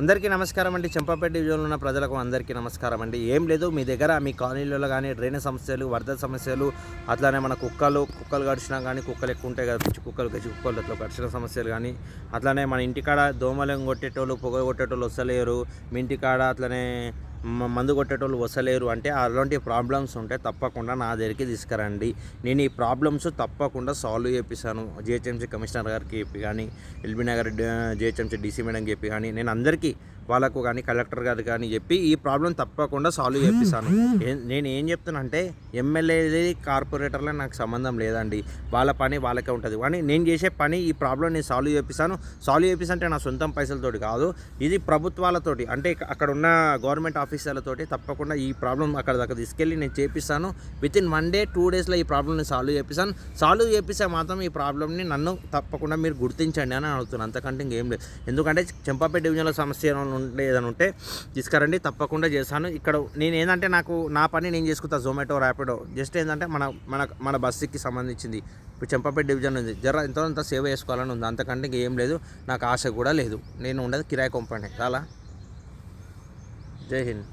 అందరికీ నమస్కారం అండి. చంపాపేట డివిజన్లో ఉన్న ప్రజలకు అందరికీ నమస్కారం అండి. ఏం లేదు, మీ దగ్గర మీ కాలనీలలో కానీ డ్రైనేజ్ సమస్యలు, వరద సమస్యలు, అట్లానే మన కుక్కలు గడిచినా కానీ, కుక్కలు ఎక్కువ ఉంటాయి కదా, పిచ్చి కుక్కలు, గచ్చి కుక్కలు, అట్లా గడిచిన సమస్యలు కానీ, అట్లానే మన ఇంటికాడ దోమలను కొట్టేటోళ్ళు, పొగ కొట్టేటోళ్ళు వస్తలేరు, మీ ఇంటికాడ అట్లనే మందు కొట్టేటోళ్ళు వస్తలేరు అంటే అలాంటి ప్రాబ్లమ్స్ ఉంటే తప్పకుండా నా దగ్గరికి తీసుకురండి. నేను ఈ ప్రాబ్లమ్స్ తప్పకుండా సాల్వ్ చేపిస్తాను. జిహెచ్ఎంసీ కమిషనర్ గారికి చెప్పి కానీ, LB Nagar GHMC DC madam చెప్పి కానీ, నేను అందరికీ వాళ్ళకు కానీ కలెక్టర్ గారు కానీ చెప్పి ఈ ప్రాబ్లం తప్పకుండా సాల్వ్ చేపిస్తాను. నేను ఏం చెప్తున్నానంటే ఎమ్మెల్యేది కార్పొరేటర్లో నాకు సంబంధం లేదండి. వాళ్ళ పని వాళ్ళకే ఉంటుంది. కానీ నేను చేసే పని ఈ ప్రాబ్లం నేను సాల్వ్ చేపిస్తాను. సాల్వ్ చేపిస్తే నా సొంతం పైసలతోటి కాదు, ఇది ప్రభుత్వాలతోటి, అంటే అక్కడ ఉన్న గవర్నమెంట్ ఆఫీసర్లతోటి తప్పకుండా ఈ ప్రాబ్లం అక్కడ దాకా తీసుకెళ్ళి నేను చేపిస్తాను. వితిన్ 1 day 2 daysలో ఈ ప్రాబ్లమ్ని సాల్వ్ చేపిస్తాను. సాల్వ్ చేపిస్తే మాత్రం ఈ ప్రాబ్లమ్ని నన్ను తప్పకుండా మీరు గుర్తించండి అని అడుగుతున్నాను. అంతకంటే ఇంకేం లేదు. ఎందుకంటే చంపాపేట డివిజన్లో సమస్య ఏదైనా ఉంటే తీసుకురండి, తప్పకుండా చేస్తాను. ఇక్కడ నేను ఏంటంటే నా పని నేను చేసుకుంటా. జొమాటో, ర్యాపిడో జస్ట్ ఏంటంటే మన బస్సుకి సంబంధించింది. ఇప్పుడు చంపాపేట డివిజన్ ఉంది, ఎంతో సేవ చేసుకోవాలని ఉంది. అంతకంటే ఇంకేం లేదు, నాకు ఆశ కూడా లేదు. నేను ఉండదు కిరాయి కొంపండి. చాలా జై హింద్.